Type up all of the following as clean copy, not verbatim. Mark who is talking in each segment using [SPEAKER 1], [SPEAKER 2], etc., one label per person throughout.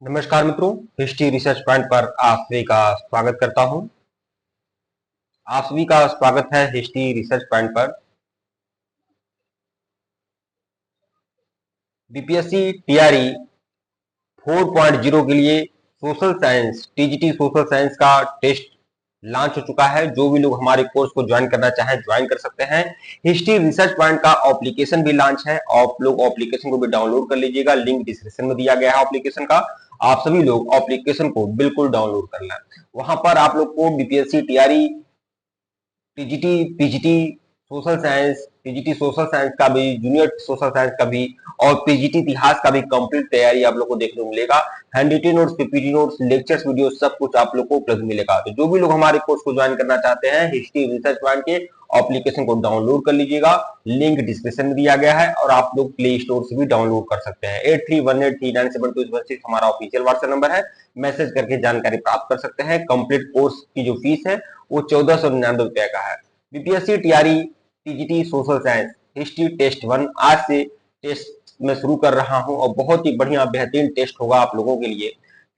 [SPEAKER 1] नमस्कार मित्रों, history research point पर आप सभी का स्वागत करता हूं। आप सभी का स्वागत है हिस्ट्री रिसर्च पॉइंट पर। बीपीएससी टीआरई 4.0 के लिए social science TGT social science का टेस्ट लॉन्च हो चुका है। जो भी लोग हमारे कोर्स को ज्वाइन करना चाहें ज्वाइन कर सकते हैं। हिस्ट्री रिसर्च पॉइंट का एप्लीकेशन भी लॉन्च है। आप लोग एप्लीकेशन को भी डाउनलोड कर लीजिएगा, लिंक डिस्क्रिप्शन में दिया गया है एप्लीकेशन का। आप सभी लोग एप्लीकेशन को बिल्कुल डाउनलोड कर लें। वहां पर आप लोग को BPSC TRE TGT PGT social science TGT social science का भी, जूनियर सोशल साइंस का भी और पीजीटी इतिहास का भी कंप्लीट तैयारी आप लोग को देखने को मिलेगा। Handwritten notes, PPT notes, lectures, video सब कुछ आप लोग को उपलब्ध मिलेगा। तो जो भी लोग हमारे कोर्स को ज्वाइन करना चाहते हैं, हिस्ट्री रिसर्च पॉइंट के एप्लीकेशन को डाउनलोड कर लीजिएगा, लिंक डिस्क्रिप्शन में दिया गया है और आप लोग प्ले स्टोर से भी डाउनलोड कर सकते हैं। 8318397216 हमारा ऑफिशियल व्हाट्सएप नंबर है। मैसेज करके जानकारी प्राप्त कर सकते हैं। कंप्लीट कोर्स की जो फीस है वो 1499 का है। BPSC TRE TGT social science history test 1 आज से टेस्ट में शुरू कर रहा हूं और बहुत ही बढ़िया बेहतरीन टेस्ट होगा आप लोगों के लिए।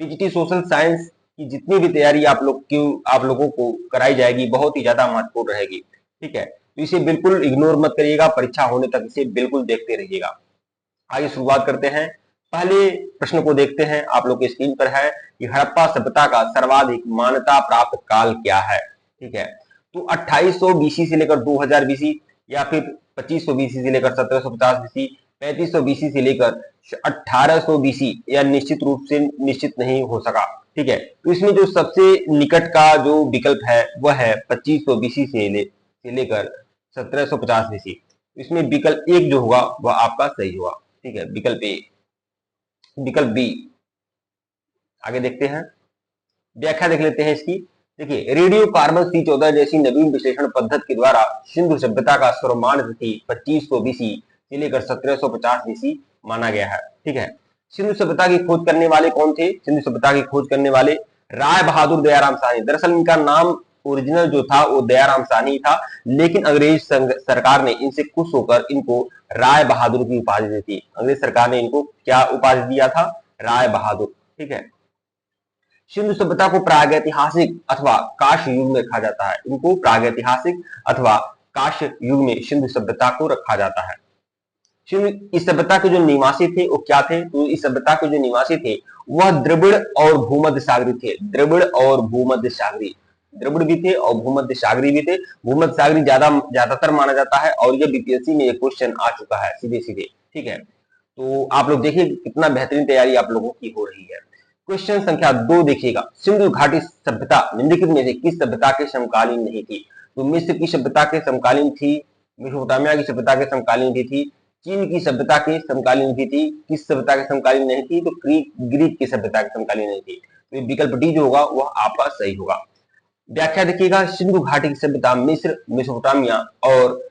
[SPEAKER 1] टीजीटी सोशल साइंस की जितनी भी तैयारी आप लोगों को कराई जाएगी बहुत ही ज्यादा महत्वपूर्ण रहेगी। ठीक है, तो इसे बिल्कुल इग्नोर मत करिएगा, परीक्षा होने तक इसे बिल्कुल देखते रहिएगा। आइए शुरुआत करते हैं। पहले प्रश्न को देखते हैं। आप लोग की स्क्रीन पर है कि हड़प्पा सभ्यता का सर्वाधिक मान्यता प्राप्त काल क्या है। ठीक है, तो 2800 बीसी से लेकर 2000 बीसी या फिर 2500 बीसी से लेकर 1750 बीसी, 3500 बीसी से लेकर 1800 बीसी या निश्चित रूप से निश्चित नहीं हो सका। ठीक है, तो इसमें जो सबसे निकट का जो विकल्प है वह है 2500 बीसी से लेकर 1750 बीसी। इसमें विकल्प एक जो होगा वह आपका सही होगा। ठीक है, विकल्प ए। विकल्प बी, आगे देखते हैं, व्याख्या देख लेते हैं इसकी। देखिए, रेडियो कार्बन C14 जैसी नवीन विश्लेषण पद्धति के द्वारा सिंधु सभ्यता का सर्वमान्य तिथि 2500 बीसी से लेकर 1750 बीसी माना गया है। ठीक है, सिंधु सभ्यता की खोज करने वाले कौन थे? सिंधु सभ्यता की खोज करने वाले राय बहादुर दयाराम साहनी। दरअसल इनका नाम ओरिजिनल जो था वो दयाराम साहनी था, लेकिन अंग्रेज सरकार ने इनसे खुश होकर इनको राय बहादुर की उपाधि दी थी। अंग्रेज सरकार ने इनको क्या उपाधि दिया था? राय बहादुर। ठीक है, सिंधु सभ्यता को प्रागैतिहासिक अथवा काश युग में रखा जाता है। इनको प्रागैतिहासिक अथवा काश युग में सिंधु सभ्यता को रखा जाता है। इस सभ्यता के जो निवासी थे वो क्या थे? तो इस सभ्यता के जो निवासी थे वह द्रविड़ और भूमध्य सागरी थे। द्रविड़ और भूमध्य सागरी, द्रविड़ भी थे और भूमध्य सागरी भी थे। भूमध्य सागरी ज्यादातर माना जाता है और ये बीपीएससी में ये क्वेश्चन आ चुका है सीधे सीधे। ठीक है, तो आप लोग देखिए कितना बेहतरीन तैयारी आप लोगों की हो रही है। क्वेश्चन संख्या 2 देखिएगा, सिंधु घाटी सभ्यता निम्नलिखित में से किस सभ्यता के समकालीन नहीं थी? तो मिस्र की सभ्यता के समकालीन थी, मेसोपोटामिया की सभ्यता के समकालीन भी थी, चीन की सभ्यता के समकालीन भी थी। किस सभ्यता के समकालीन नहीं थी? तो ग्रीक की सभ्यता के समकालीन नहीं थी। तो विकल्प डी जो होगा वह आपका सही होगा। व्याख्या देखिएगा, सिंधु घाटी की सभ्यता मिस्र, मेसोपोटामिया और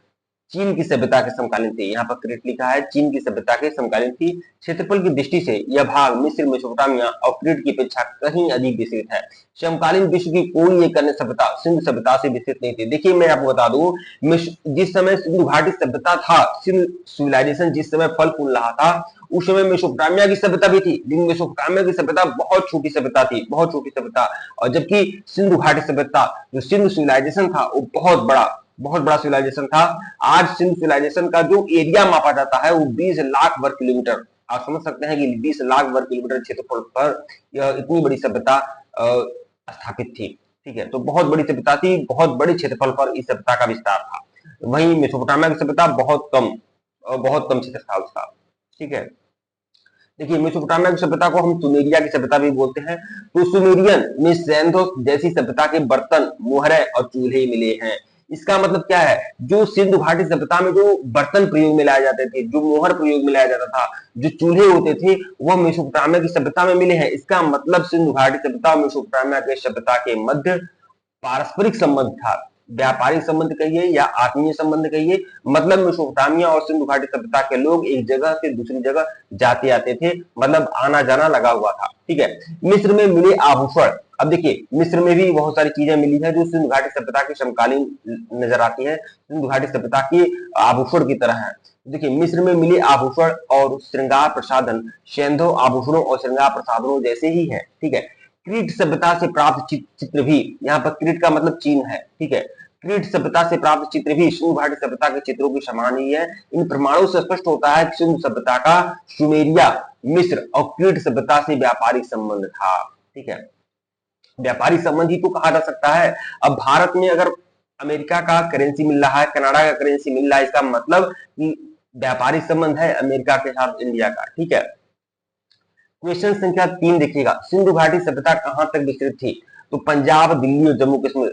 [SPEAKER 1] चीन की सभ्यता के समकालीन थी। यहाँ पर करेक्ट लिखा है चीन की सभ्यता के समकालीन थी। क्षेत्रफल की दृष्टि से यह भाग मिस्र, मेसोपोटामिया और क्रीट की अपेक्षा कहीं अधिक विस्तृत है। समकालीन विश्व की कोई एक अन्य सभ्यता सिंधु सभ्यता से विस्तृत नहीं थी। देखिए मैं आपको बता दूं, जिस समय सिंधु घाटी सभ्यता था, सिंधु सिविलाइजेशन जिस समय फल फूल रहा था, उस समय मेसोपोटामिया की सभ्यता भी थी, लेकिन मेसोपोटामिया की सभ्यता बहुत छोटी सभ्यता थी, बहुत छोटी सभ्यता। और जबकि सिंधु घाटी सभ्यता जो सिंधु सिविलाइजेशन था वो बहुत बड़ा सिविलाइजेशन था। आज सिंधु सिविलाइजेशन का जो एरिया मापा जाता है वो 20 लाख वर्ग किलोमीटर। आप समझ सकते हैं कि 20 लाख वर्ग किलोमीटर क्षेत्रफल पर यह इतनी बड़ी सभ्यता स्थापित थी। ठीक है, तो बहुत बड़ी सभ्यता थी, बहुत बड़े क्षेत्रफल पर इस सभ्यता का विस्तार था। वहीं मेसोपोटामिया की सभ्यता बहुत कम क्षेत्र था उसका। ठीक है, देखिए मेसोपोटामिया की सभ्यता को हम सुमेरिया की सभ्यता भी बोलते हैं। तो सुमेरियन में सैंथोस जैसी सभ्यता के बर्तन, मोहरे और चूल्हे मिले हैं। इसका मतलब क्या है? जो सिंधु घाटी सभ्यता में जो बर्तन प्रयोग में लाए जाते थे, जो मोहर प्रयोग में लाया जाता था, जो चूल्हे होते थे, वह मेसोपोटामिया की सभ्यता में मिले हैं। इसका मतलब सिंधु घाटी सभ्यता और मेसोपोटामिया के सभ्यता के मध्य पारस्परिक संबंध था। व्यापारिक संबंध कहिए या आत्मीय संबंध कहिए, मतलब मेसोपोटामिया और सिंधु घाटी सभ्यता के लोग एक जगह से दूसरी जगह जाते आते थे, मतलब आना जाना लगा हुआ था। ठीक है, मिस्र में मिले आभूषण। अब देखिए मिस्र में भी बहुत सारी चीजें मिली है जो सिंधु घाटी सभ्यता के समकालीन नजर आती है, सिंधु घाटी सभ्यता की आभूषण की तरह है। देखिए मिस्र में मिले आभूषण और श्रृंगार प्रसाधन सिंधु आभूषणों और श्रृंगार प्रसाधनों जैसे ही है। ठीक है, क्रीट सभ्यता से प्राप्त चित्र भी, यहाँ पर क्रीट का मतलब चीन है। ठीक है, क्रीट सभ्यता से प्राप्त चित्र भी सिंधु घाटी सभ्यता के चित्रों के समान ही है। इन प्रमाणों से स्पष्ट होता है कि सिंधु सभ्यता का सुमेरिया, मिस्र और क्रीट सभ्यता से व्यापारिक संबंध था। ठीक है, व्यापारिक संबंध ही तो कहा जा सकता है। अब भारत में अगर अमेरिका का करेंसी मिल रहा है, कनाडा का करेंसी मिल रहा है, इसका मतलब कि व्यापारिक संबंध है अमेरिका के साथ इंडिया का। ठीक है, क्वेश्चन संख्या 3 देखिएगा, सिंधु घाटी सभ्यता कहां तक विस्तृत थी? तो पंजाब, दिल्ली और जम्मू कश्मीर।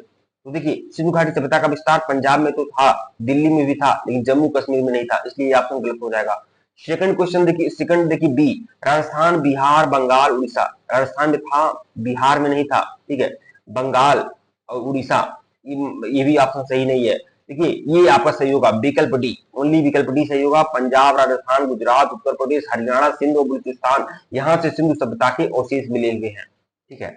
[SPEAKER 1] तो देखिए सिंधु घाटी सभ्यता का विस्तार पंजाब में तो था, दिल्ली में भी था, लेकिन जम्मू कश्मीर में नहीं था, इसलिए ऑप्शन गलत हो जाएगा। सेकंड क्वेश्चन देखिए, सेकंड देखिए बी, राजस्थान, बिहार, बंगाल, उड़ीसा। राजस्थान में था, बिहार में नहीं था। ठीक है, बंगाल और उड़ीसा, ये भी ऑप्शन सही नहीं है। देखिए ये आपका सही होगा विकल्प डी, ओनली विकल्प डी सही होगा। पंजाब, राजस्थान, गुजरात, उत्तर प्रदेश, हरियाणा, सिंध और बलूचिस्तान, यहाँ से सिंधु सभ्यता के अवशेष मिले हुए हैं। ठीक है,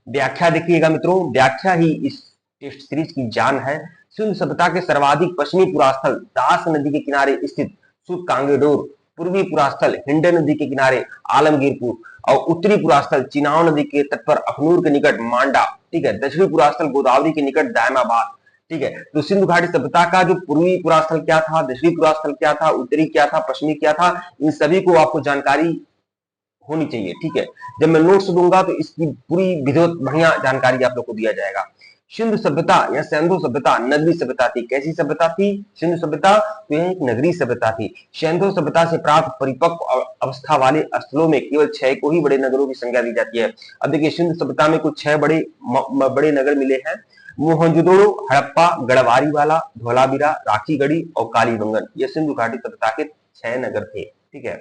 [SPEAKER 1] व्याख्या देखिएगा मित्रों, व्याख्या ही इस टेस्ट सीरीज की जान है। सिंधु सभ्यता के सर्वाधिक पश्चिमी पुरास्थल दास नदी के किनारे स्थित सुकांगेडोर, पूर्वी पुरास्थल हिंडन नदी के किनारे आलमगीरपुर और उत्तरी पुरास्थल चिनाव नदी के तट पर अखनूर के निकट मांडा। ठीक है, दक्षिणी पुरास्थल गोदावरी के निकट दायमाबाद। ठीक है, तो सिंधु घाटी सभ्यता का जो पूर्वी पुरास्थल क्या था, दक्षिणी पुरास्थल क्या था, उत्तरी क्या था, पश्चिमी क्या था, इन सभी को आपको जानकारी होनी चाहिए। ठीक है, जब मैं नोट्स दूंगा तो इसकी पूरी विधिवत बढ़िया जानकारी आप लोग को दिया जाएगा। सिंधु सभ्यता या सिंधु सभ्यता नगरीय सभ्यता थी। कैसी सभ्यता थी? सिंधु सभ्यता तो यह एक नगरीय सभ्यता थी। सिंधु सभ्यता से प्राप्त परिपक्व अवस्था वाले स्थलों में केवल 6 को ही बड़े नगरों की संख्या दी जाती है। अब देखिए सिंधु सभ्यता में कुछ 6 बड़े नगर मिले हैं, मोहनजोदड़ो, हड़प्पा, गढ़वारीवाला, धोलावीरा, राखीगढ़ी और कालीबंगन। ये सिंधु घाटी सभ्यता के 6 नगर थे। ठीक है,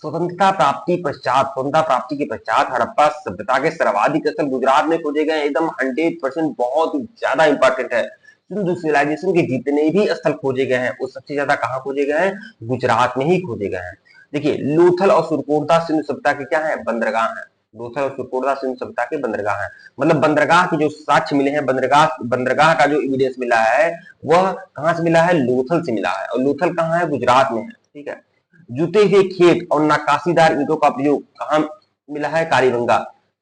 [SPEAKER 1] स्वतंत्रता प्राप्ति के पश्चात हड़प्पा सभ्यता के सर्वाधिक स्थल गुजरात में खोजे गए। एकदम 100%, बहुत ज्यादा इंपॉर्टेंट है। सिंधु सिविलाइजेशन के जितने भी स्थल खोजे गए हैं वो सबसे ज्यादा कहाँ खोजे गए हैं? गुजरात में ही खोजे गए हैं। देखिए लोथल और सुरकोटदा सिंधु सभ्यता के क्या है? बंदरगाह है। लोथल और सुरकोटदा सिंधु सभ्यता के बंदरगाह है। मतलब बंदरगाह के जो साक्ष्य मिले हैं, बंदरगाह का जो एविडेंस मिला है वह कहां से मिला है? लोथल से मिला है। और लोथल कहाँ है? गुजरात में है। ठीक है, जुते हुए खेत और नक्काशीदार ईंटों का प्रयोग कहां मिला है? कालीबंगा।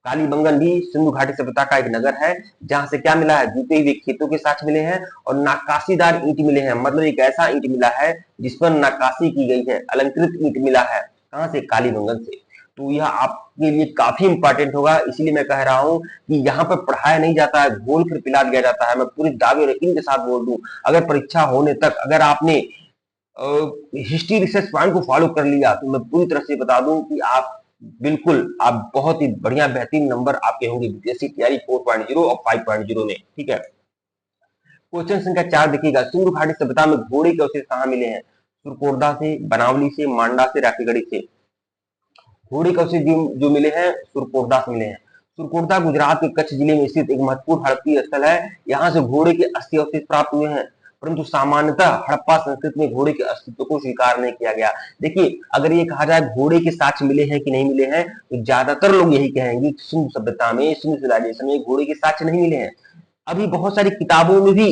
[SPEAKER 1] कालीबंगन भी सिंधु घाटी सभ्यता का एक नगर है, जहां से क्या मिला है? जुते हुए खेतों के साथ मिले हैं और नक्काशीदार ईंट मिले हैं। मतलब एक ऐसा ईंट मिला है जिस पर नक्काशी की गई है, अलंकृत ईंट मिला है। कहां से? कालीबंगन से। तो यह आपके लिए काफी इंपॉर्टेंट होगा, इसीलिए मैं कह रहा हूं कि यहाँ पर पढ़ाया नहीं जाता है, घोल कर पिला दिया जाता है। मैं पूरी दावे और यकीन के साथ बोल दूं, अगर परीक्षा होने तक अगर आपने हिस्ट्री रिसर्च प्लान को फॉलो कर लिया तो मैं पूरी तरह से बता दूं कि आप बहुत ही बढ़िया बेहतरीन नंबर आपके होंगे बीपीएससी तैयारी 4.0 और 5.0 में। ठीक है, क्वेश्चन संख्या 4 देखिएगा, सिंधु घाटी सभ्यता में घोड़े के अवशेष कहाँ मिले हैं? सुरकोटदा से, बनावली से, मांडा से, राखीगढ़ी से। घोड़े के अवशेष जो मिले हैं सुरकोटदा से मिले हैं। सुरकोटदा गुजरात के कच्छ जिले में स्थित एक महत्वपूर्ण हड़प्पी स्थल है। यहाँ से घोड़े के अस्थि अवशेष प्राप्त हुए हैं, परंतु सामान्यतः हड़प्पा संस्कृति में घोड़े के अस्तित्व को स्वीकार नहीं किया गया। देखिए अगर ये कहा जाए घोड़े के साक्ष्य मिले हैं कि नहीं मिले हैं, तो ज्यादातर लोग यही कहेंगे कि सिंधु सभ्यता में, सिंधु सिविलाइजेशन में घोड़े के साक्ष्य नहीं मिले हैं। अभी बहुत सारी किताबों में भी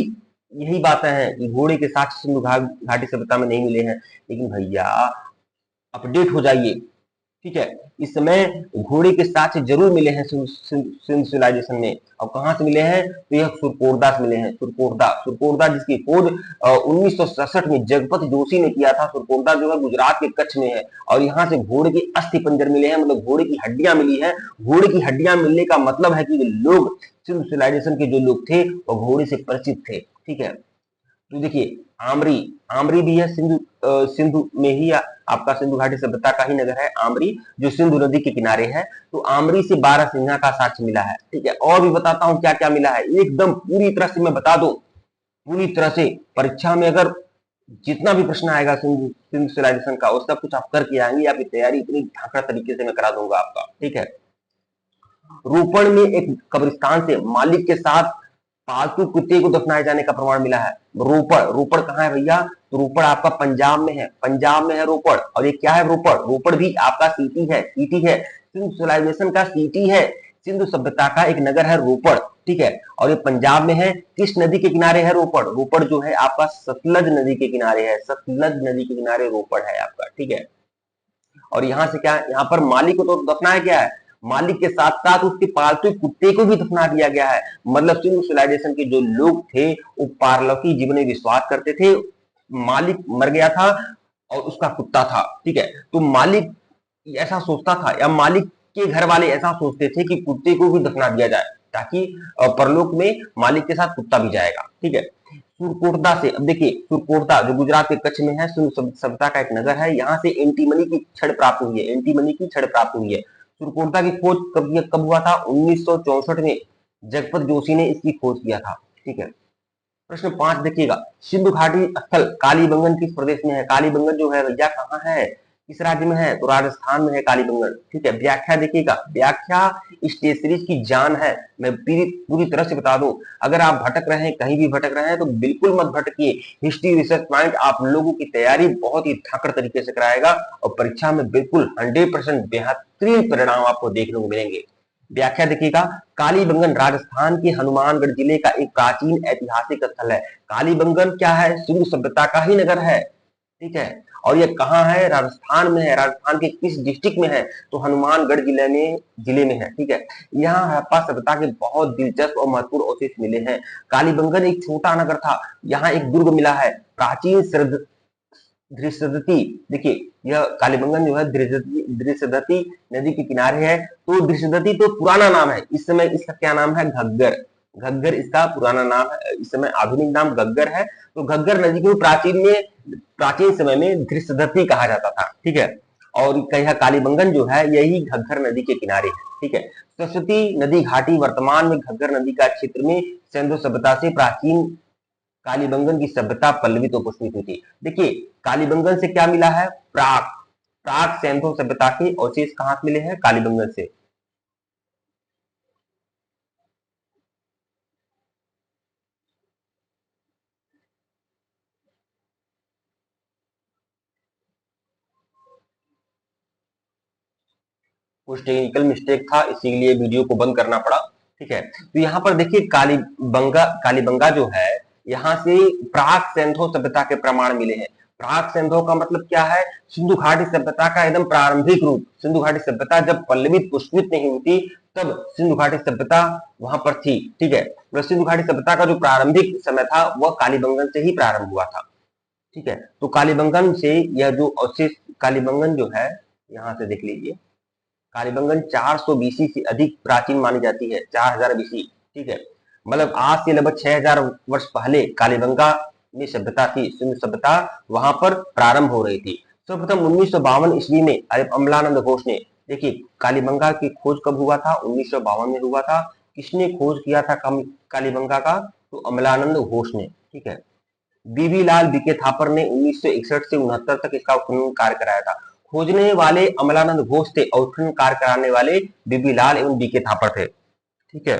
[SPEAKER 1] यही बातें हैं कि घोड़े के साक्ष्य सिंधु घाटी सभ्यता में नहीं मिले हैं। लेकिन भैया अपडेट हो जाइए। ठीक है, इस समय घोड़े के साक्ष्य जरूर मिले हैं सिंधु सिविलाइजेशन में। और कहां से मिले हैं? तो यह सुरकोटदा से मिले हैं। सुरकोटदा जिसकी खोज 1967 में जगपत जोशी ने किया था। सुरकोटदा जो है गुजरात के कच्छ में है और यहाँ से घोड़े के अस्थि पंजर मिले हैं, मतलब घोड़े की हड्डियां मिली हैं। घोड़े की हड्डियां मिलने का मतलब है कि लोग, सिंधु सिविलाइजेशन के जो लोग थे वो घोड़े से परिचित थे। ठीक है, तो देखिए आमरी भी है सिंधु में ही आपका सिंधु घाटी सभ्यता का ही नगर है आमरी, जो सिंधु नदी के किनारे है। तो आमरी से 12 सिंहा का साक्ष्य मिला है। ठीक है, और भी बताता हूं क्या क्या मिला है, एकदम पूरी तरह से मैं बता दूं, पूरी तरह से परीक्षा में अगर जितना भी प्रश्न आएगा सिंधु सिविलाइजेशन का, वो सब कुछ आप करके आएंगे। आपकी तैयारी इतनी ढांकड़ा तरीके से मैं करा दूंगा आपका। ठीक है, रोपड़ में एक कब्रिस्तान से मालिक के साथ पालतू कुत्ते को दफनाए जाने का प्रमाण मिला है। रोपड़ कहाँ है भैया? तो रोपड़ आपका पंजाब में है। पंजाब में है रोपड़। और ये क्या है? रोपड़ भी आपका सिटी है। सिंधु सिविलाइजेशन का सिटी है। सिंधु सभ्यता का एक नगर है रोपड़। ठीक है। और ये पंजाब में है, किस नदी के किनारे है? रोपड़। रोपड़ जो है आपका सतलज नदी के किनारे है, सतलज नदी के किनारे रोपड़ है आपका, ठीक है। और यहाँ से क्या, यहाँ पर मालिक को तो दफनाया गया है, मालिक के साथ साथ उसके पालतू कुत्ते को भी दफना दिया गया है। मतलब सिंधु सिविलाइजेशन के जो लोग थे वो पारलौकिक जीवन में विश्वास करते थे, मालिक मर गया था और उसका कुत्ता था, ठीक है। तो मालिक ऐसा सोचता था या मालिक के घर वाले ऐसा सोचते थे कि कुत्ते को भी दफना दिया जाए, ताकि परलोक में मालिक के साथ कुत्ता भी जाएगा, ठीक है। सुरकोटदा से, अब देखिए सुरकोटदा जो गुजरात के कच्छ में है, सभ्यता का एक नगर है, यहाँ से एंटीमनी की छड़ प्राप्त हुई है, एंटीमनी की छड़ प्राप्त हुई है। सुरकोटदा की खोज कब हुआ था? 1964 में जगपत जोशी ने इसकी खोज किया था, ठीक है। प्रश्न 5 देखिएगा, सिंधु घाटी स्थल कालीबंगन किस प्रदेश में है? कालीबंगन जो है भैया कहाँ है, किस राज्य में है? तो राजस्थान में है कालीबंगन, ठीक है। व्याख्या देखिएगा, व्याख्या इस टेस्ट सीरीज की जान है, मैं पूरी तरह से बता दूं। अगर आप भटक रहे हैं, कहीं भी भटक रहे हैं, तो बिल्कुल मत भटकिए। हिस्ट्री रिसर्च पॉइंट आप लोगों की तैयारी बहुत ही धाकड़ तरीके से कराएगा और परीक्षा में बिल्कुल 100% बेहतरीन परिणाम आपको देखने को मिलेंगे। व्याख्या देखिएगा, कालीबंगन राजस्थान के हनुमानगढ़ जिले का एक प्राचीन ऐतिहासिक स्थल है। कालीबंगन क्या है? सिंधु सभ्यता का ही नगर है, ठीक है। और ये कहाँ है? राजस्थान में है। राजस्थान के किस डिस्ट्रिक्ट में है? तो हनुमानगढ़ जिले में है, ठीक है। यहाँ हड़प्पा सभ्यता के बहुत दिलचस्प और महत्वपूर्ण अवशेष मिले हैं। कालीबंगन एक छोटा नगर था, यहाँ एक दुर्ग मिला है, प्राचीन दृश्यदती, देखिए यह कालीबंगन जो है दृश्यदती नदी के किनारे है। तो दृश्यदती तो पुराना नाम है, इस समय इसका क्या नाम है? घग्गर। घग्गर इसका पुराना नाम है, इस समय आधुनिक नाम घग्गर है। तो घग्गर नदी को प्राचीन समय में दृश्यदती कहा जाता था, ठीक है। और कहा कालीबंगन जो है यही घग्गर नदी के किनारे है, ठीक है। सरस्वती नदी घाटी वर्तमान में घग्गर नदी का क्षेत्र में सिंधु सभ्यता से प्राचीन कालीबंगन की सभ्यता पल्लवित और पुष्पित हुई थी। देखिए कालीबंगन से क्या मिला है? प्राक प्राक सैंथो सभ्यता के अवशेष कहां से मिले हैं? कालीबंगन से। कुछ टेक्निकल मिस्टेक था, इसीलिए वीडियो को बंद करना पड़ा, ठीक है। तो यहाँ पर देखिए कालीबंगा जो है, यहाँ से प्राक सैंथो सभ्यता के प्रमाण मिले हैं। प्राक सैंथो का मतलब क्या है? सिंधु घाटी सभ्यता का एकदम प्रारंभिक रूप। सिंधु घाटी सभ्यता जब पल्लवित पुष्पित नहीं हुई तब सिंधु घाटी सभ्यता वहां पर थी, ठीक है। तो सिंधु घाटी सभ्यता का जो प्रारंभिक समय था वह कालीबंगन से ही प्रारंभ हुआ था, ठीक है। तो कालीबंगन से यह जो अवशेष, कालीबंगन जो है यहाँ से देख लीजिए, कालीबंगन 400 बीसी से अधिक प्राचीन मानी जाती है, 4000 बीसी, ठीक है। मतलब आज से लगभग 6000 वर्ष पहले कालीबंगा में सभ्यता थी, सिंधु सभ्यता वहां पर प्रारंभ हो रही थी। सर्वप्रथम 1952 ईस्वी में अमलानंद घोष ने, देखिए कालीबंगा की खोज कब हुआ था? 1952 में हुआ था। किसने खोज किया था कालीबंगा का? तो अमलानंद घोष ने, ठीक है। बीबी लाल बीके थापर ने 1961 से 69 तक इसका उत्खनन कार्य कराया था। खोजने वाले अमलानंद घोष थे और उत्खनन कार्य कराने वाले बीबी लाल एवं बीके थापर थे, ठीक है।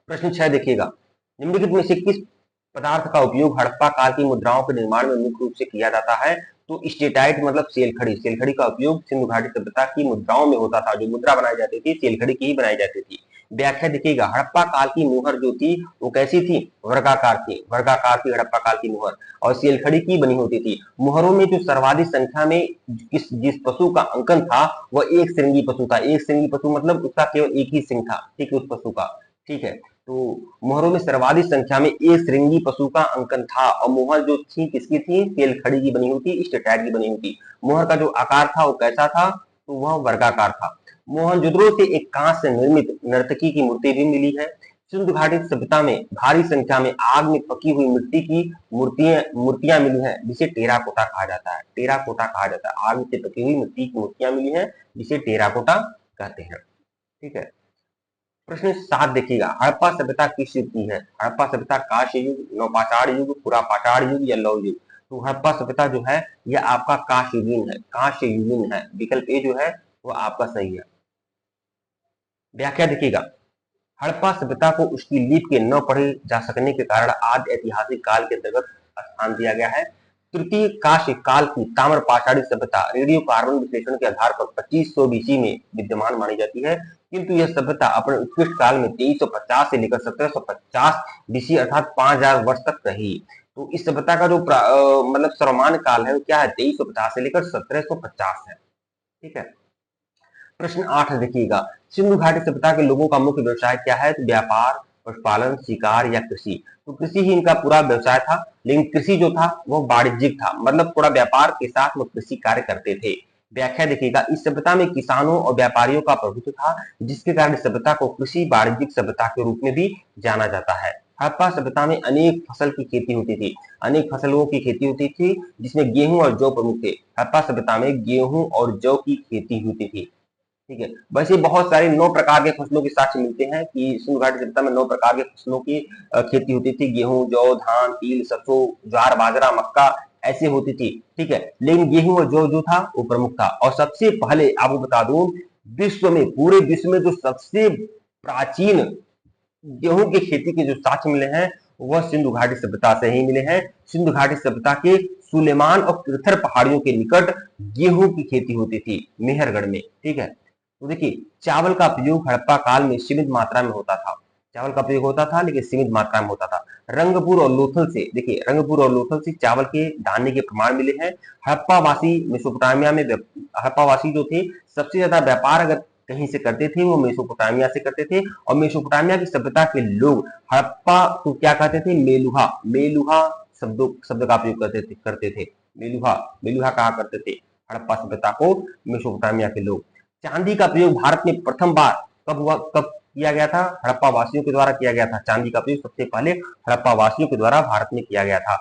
[SPEAKER 1] प्रश्न 6 देखिएगा, निम्नलिखित में से किस पदार्थ का उपयोग हड़प्पा काल की मुद्राओं के निर्माण में मुख्य रूप से किया जाता है? तो स्टेटाइट मतलब सेलखड़ी। सेलखड़ी का उपयोग सिंधु घाटी सभ्यता की मुद्राओं में होता था, जो मुद्रा बनाई जाती थी सेलखड़ी की ही बनाई जाती थी। व्याख्या देखिएगा, हड़प्पा काल की मुहर जो थी वो कैसी थी? वर्गाकार थी, वर्गाकार थी हड़प्पा काल की मुहर और सेलखड़ी की बनी होती थी। मुहरों में जो सर्वाधिक संख्या में जिस पशु का अंकन था वह एक श्रृंगी पशु था। एक श्रृंगी पशु मतलब उसका केवल एक ही सिंह था, ठीक है, उस पशु का, ठीक है। तो मुहरों में सर्वाधिक संख्या में एक श्रृंगी पशु का अंकन था और मुहर जो थी किसकी थी? सेलखड़ी की बनी हुई थी, स्टेटाइट की बनी हुई थी। मुहर का जो आकार था वो कैसा था? तो वह वर्गाकार था। मोहनजोदड़ो से एक कांच से निर्मित नर्तकी की मूर्ति भी मिली है। सिंधु घाटी सभ्यता में भारी संख्या में आग में पकी हुई मिट्टी की मूर्तियां मिली हैं, जिसे टेराकोटा कहा जाता है। टेराकोटा कहा जाता है, आग से पकी हुई मिट्टी की मूर्तियां मिली हैं जिसे टेराकोटा कहते हैं, ठीक है। प्रश्न 7 देखिएगा, हड़प्पा सभ्यता किस युग की है? हड़प्पा सभ्यता कांस्य युग, नवपाषाण युग, पुरापाषाण युग या लौह युग? तो हड़प्पा सभ्यता जो है यह आपका कांस्य युगीन है, कांस्य युगीन है, विकल्प ए जो है वो आपका सही है। व्याख्या देखिएगा, हड़प्पा सभ्यता को उसकी लिपि के न पढ़े जा सकने के कारण आदि ऐतिहासिक काल के अंतर्गत स्थान दिया गया है। तृतीय कांस्य काल की ताम्र पाषाणी सभ्यता रेडियो कार्बन विश्लेषण के आधार पर 2500 बीसी में विद्यमान मानी जाती है, किंतु यह सभ्यता अपने उत्कृष्ट काल में 2350 से लेकर 1750 बीसी अर्थात 5000 वर्ष तक रही। तो इस सभ्यता का जो मतलब सर्वमान्य काल है वो क्या है, 2350 से लेकर 1750 है। ठीक है। प्रश्न 8 देखिएगा, सिंधु घाटी सभ्यता के लोगों का मुख्य व्यवसाय क्या है, तो व्यापार, पशुपालन, शिकार या कृषि। तो कृषि ही इनका पूरा व्यवसाय था, लेकिन कृषि जो था वो वाणिज्यिक था, मतलब थोड़ा व्यापार के साथ वो कृषि कार्य करते थे। व्याख्या देखिएगा, इस सभ्यता में किसानों और व्यापारियों का प्रभुत्व था, जिसके कारण सभ्यता को कृषि वाणिज्यिक सभ्यता के रूप में भी जाना जाता है। हड़प्पा सभ्यता में अनेक फसल की खेती होती थी, अनेक फसलों की खेती होती थी, जिसमें गेहूं और जौ प्रमुख थे। हड़प्पा सभ्यता में गेहूं और जौ की खेती होती थी। ठीक है। वैसे बहुत सारे 9 प्रकार के फसलों के साक्ष्य मिलते हैं कि सिंधु घाटी सभ्यता में 9 प्रकार के फसलों की खेती होती थी। गेहूं, जौ, धान, तिल, सरसों, ज्वार, बाजरा, मक्का ऐसे होती थी। ठीक है। लेकिन गेहूं और जौ जो था वो प्रमुख था। और सबसे पहले आपको बता दूं, विश्व में, पूरे विश्व में जो सबसे प्राचीन गेहूं की खेती के जो साक्ष्य मिले हैं वह सिंधु घाटी सभ्यता से ही मिले हैं। सिंधु घाटी सभ्यता के सुलेमान और कृथर पहाड़ियों के निकट गेहूं की खेती होती थी, मेहरगढ़ में। ठीक है। तो देखिए, चावल का प्रयोग हड़प्पा काल में सीमित मात्रा में होता था। चावल का प्रयोग होता था लेकिन सीमित मात्रा में होता था। रंगपुर और लोथल से, देखिए रंगपुर और लोथल से चावल के दाने के प्रमाण मिले हैं। हड़प्पा वासी मेसोपोटामिया में, हड़प्पा वासी जो थे सबसे ज्यादा व्यापार अगर कहीं से करते थे वो मेसोपोटामिया से करते थे। और मेसोपोटामिया की सभ्यता के लोग हड़प्पा को क्या कहते थे, मेलुहा, मेलुहा शब्द का प्रयोग करते थे। मेलुहा, मेलुहा कहा करते थे हड़प्पा सभ्यता को मेसोपोटामिया के लोग। चांदी का प्रयोग भारत में प्रथम बार कब हुआ, कब किया गया था, हड़प्पा वासियों के द्वारा किया गया था। चांदी का प्रयोग सबसे पहले हड़प्पा वासियों के द्वारा भारत में किया गया था।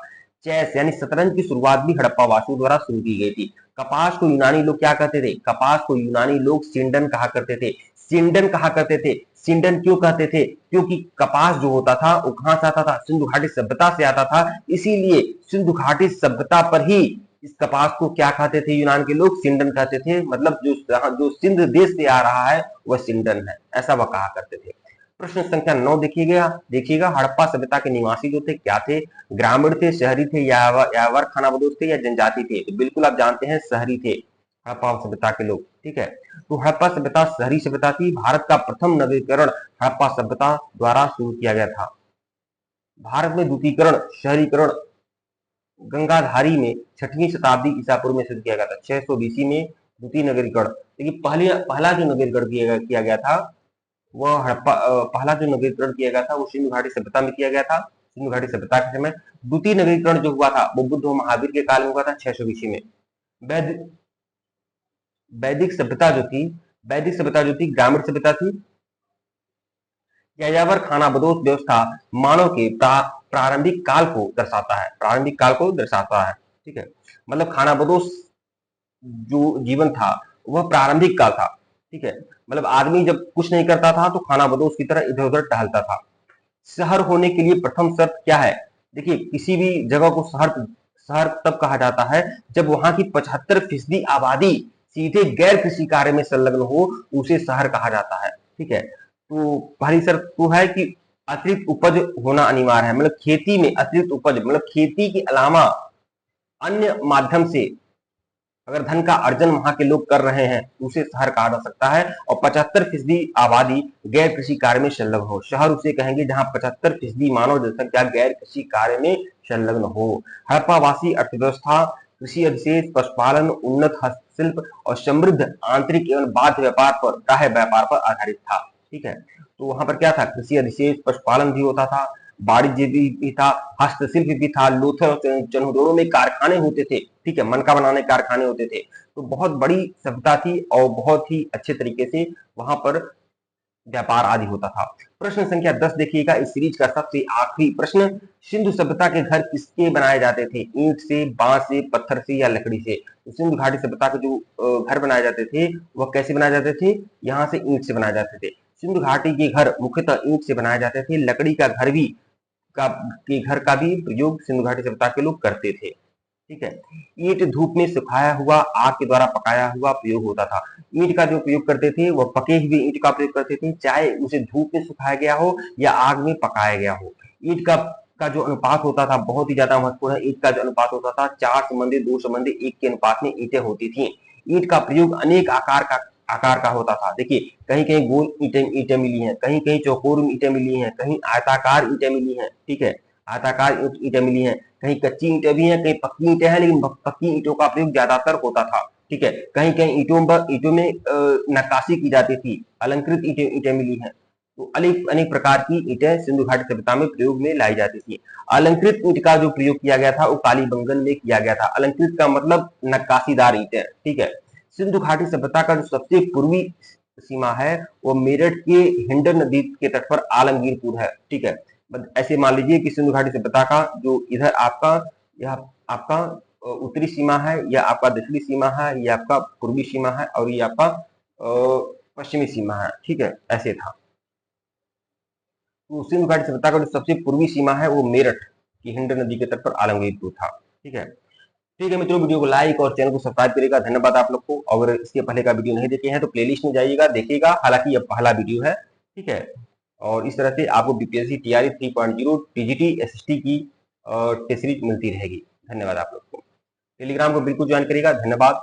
[SPEAKER 1] चेस यानी शतरंज की शुरुआत भी हड़प्पा वासियों द्वारा शुरू की गई थी। कपास को यूनानी लोग क्या कहते थे, कपास को यूनानी लोग सिंडन कहा करते थे। सिंडन कहा करते थे। सिंडन क्यों कहते थे, क्योंकि कपास जो होता था वो कहां से आता था, सिंधु घाटी सभ्यता से आता था। इसीलिए सिंधु घाटी सभ्यता पर ही इस कपास को क्या कहते थे यूनान के लोग, सिंडन कहते थे। मतलब जो सिंध देश से आ रहा है वह सिंडन है, ऐसा वह कहा करते थे। प्रश्न संख्या 9 देखिएगा, हड़प्पा सभ्यता के निवासी जो थे क्या थे, ग्रामीण थे, शहरी थे, यावर खानाबदोश थे या जनजाति थे। तो बिल्कुल आप जानते हैं शहरी थे हड़प्पा सभ्यता के लोग। ठीक है। तो हड़प्पा सभ्यता शहरी सभ्यता थी। भारत का प्रथम नगरीकरण हड़प्पा सभ्यता द्वारा शुरू किया गया था। भारत में द्वितीयकरण, शहरीकरण गंगाधारी में 6वीं शताब्दी ईसा पूर्व में शुरू किया गया था। 600 बीसी में द्वितीय नगरीकरण। देखिए पहला जो नगरीकरण किया गया था वह हड़प्पा, पहला जो नगरीकरण किया गया था वो सिंधु घाटी सभ्यता में किया गया था। सिंधु घाटी सभ्यता के समय द्वितीय नगरीकरण जो हुआ था वो बुद्ध और महावीर के काल में हुआ था, 600 बीसी में। वैदिक सभ्यता जो थी, वैदिक सभ्यता जो थी ग्रामीण सभ्यता थी। यायावर खानाबदोश व्यवस्था मानव के प्रारंभिक काल को दर्शाता है, प्रारंभिक काल को दर्शाता है। ठीक है। मतलब खानाबदोश जो जीवन था वह प्रारंभिक काल था। ठीक है। मतलब आदमी जब कुछ नहीं करता था तो खानाबदोश की तरह इधर उधर टहलता था। शहर होने के लिए प्रथम शर्त क्या है, देखिए किसी भी जगह को शहर शहर तब कहा जाता है जब वहां की 75% आबादी सीधे गैर कृषि कार्य में संलग्न हो, उसे शहर कहा जाता है। ठीक है। तो पहली शर्त तो है कि अतिरिक्त उपज होना अनिवार्य है, मतलब खेती में अतिरिक्त उपज, मतलब खेती के अलावा अन्य माध्यम से अगर धन का अर्जन वहां के लोग कर रहे हैं उसे शहर कहा जा सकता है। और 75% आबादी गैर कृषि कार्य में संलग्न हो, शहर उसे कहेंगे जहां 75% मानव जनसंख्या गैर कृषि कार्य में संलग्न हो। हड़प्पावासी अर्थव्यवस्था कृषि अधिशेष, पशुपालन, उन्नत हस्तशिल्प और समृद्ध आंतरिक एवं बाह्य व्यापार पर, बाह्य व्यापार पर आधारित था। ठीक है। तो वहां पर क्या था, कृषि अधिशेष, पशुपालन भी होता था, वाणिज्य भी था, हस्तशिल्प भी था, लोथल और चन्हुदोड़ों में कारखाने होते थे। ठीक है। मनका बनाने कारखाने होते थे। तो बहुत बड़ी सभ्यता थी और बहुत ही अच्छे तरीके से वहां पर व्यापार आदि होता था। प्रश्न संख्या 10 देखिएगा, इस सीरीज का सबसे आखिरी प्रश्न, सिंधु सभ्यता के घर किसके बनाए जाते थे, ईंट से, बांस से, पत्थर से या लकड़ी से। तो सिंधु घाटी सभ्यता के जो घर बनाए जाते थे वह कैसे बनाए जाते थे, यहाँ से ईंट से बनाए जाते थे। सिंधु घाटी के घर मुख्यतः ईंट से बनाए जाते थे। लकड़ी का घर भी के घर का भी प्रयोग सिंधु घाटी सभ्यता के लोग करते थे। ठीक है। ईंट धूप में सुखाया हुआ, आग के द्वारा पकाया हुआ प्रयोग होता था। ईंट का जो प्रयोग करते थे वह पके हुए ईंट का प्रयोग करते थे, चाहे उसे धूप में सुखाया गया हो या आग में पकाया गया हो। ईंट का का जो अनुपात होता था बहुत ही ज्यादा महत्वपूर्ण है। ईंट का जो अनुपात होता था 4:2:1 के अनुपात में ईंटें होती थी। ईंट का प्रयोग अनेक आकार का होता था। देखिए कहीं कहीं गोल ईंटें मिली हैं, कहीं कहीं चौकोर ईंटें मिली हैं, कहीं आयताकार ईंटें मिली हैं, ठीक है, आयताकार ईंटें मिली हैं, कहीं कच्ची ईंटें भी हैं, कहीं पक्की ईंटें हैं, लेकिन पक्की ईंटों का प्रयोग ज्यादातर होता था, ठीक है। कहीं कहीं ईंटों में नक्काशी की जाती थी, अलंकृत ईंटें मिली हैं। तो अनेक अनेक प्रकार की ईंटें सिंधु घाटी सभ्यता में प्रयोग में लाई जाती थी। अलंकृत ईंट का जो प्रयोग किया गया था वो कालीबंगन में किया गया था। अलंकृत का मतलब नक्काशीदार ईंटें, ठीक है। सिंधु घाटी सभ्यता का जो सबसे पूर्वी सीमा है वो मेरठ के हिंडन नदी के तट पर आलमगीरपुर है, ठीक है। ऐसे मान लीजिए कि सिंधु घाटी सभ्यता का जो इधर आपका यह आपका उत्तरी सीमा है, या आपका दक्षिणी सीमा है, या आपका पूर्वी सीमा है, और ये आपका पश्चिमी सीमा है, ठीक है, ऐसे था। तो सिंधु घाटी सभ्यता का जो सबसे पूर्वी सीमा है वो मेरठ की हिंडन नदी के तट पर आलमगीरपुर था, ठीक है। ठीक है मित्रों, वीडियो को लाइक और चैनल को सब्सक्राइब करेगा, धन्यवाद आप लोग को। अगर इसके पहले का वीडियो नहीं देखे हैं तो प्लेलिस्ट में जाइएगा, देखिएगा, हालांकि यह पहला वीडियो है, ठीक है। और इस तरह से आपको बीपीएससी टीआरई 3.0 टीजीटी एसएसटी की टेस्ट सीरीज मिलती रहेगी। धन्यवाद आप लोग को। टेलीग्राम को बिल्कुल ज्वाइन करिएगा, धन्यवाद।